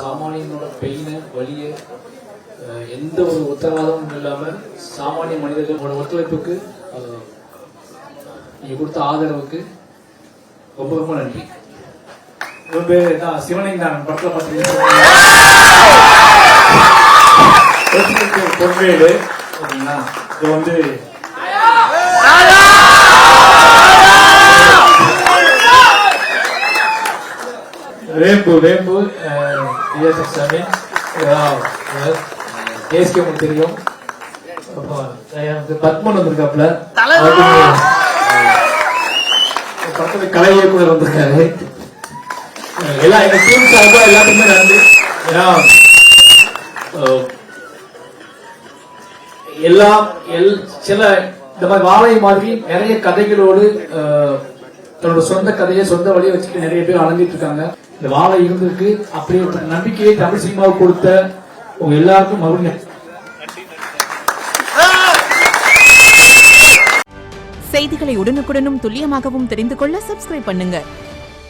சாமானியனோட பெயினை வலியை எந்த ஒரு உத்தரவாதமும் இல்லாமல் சாமானிய மனிதர்களோட ஒத்துழைப்புக்கு நீங்க கொடுத்த ஆதரவுக்கு ரொம்ப ரொம்ப நன்றி. இவன் பேரு தான் சிவனைந்தானன் படத்துல பார்த்தீங்கன்னா பொன்வேடு அப்படின்னா இது வந்து வேம்பு சாமி கேஸ்கே தெரியும். பத்மன் வந்திருக்காப்ல, படத்துல கலை இயக்குனர் வந்திருக்காரு. எல்லாம் எங்க டீம் சார்பா எல்லாத்துக்குமே நன்றி. எல்லாம் சில இந்த மாதிரி வாழை மாதிரி நிறைய கதைகளோடு தன்னோட சொந்த கதையை சொந்த வழியை வச்சுட்டு நிறைய பேர் அலைஞ்சிட்டு இருக்காங்க. இந்த வாழை இருந்திருக்கு. அப்படி நம்பிக்கையை தமிழ் சினிமாவுக்கு கொடுத்த உங்க எல்லாருக்கும் மறுபடியும் செய்திகளை உடனுக்குடனும் துல்லியமாகவும் தெரிந்து கொள்ள சப்ஸ்கிரைப் பண்ணுங்க.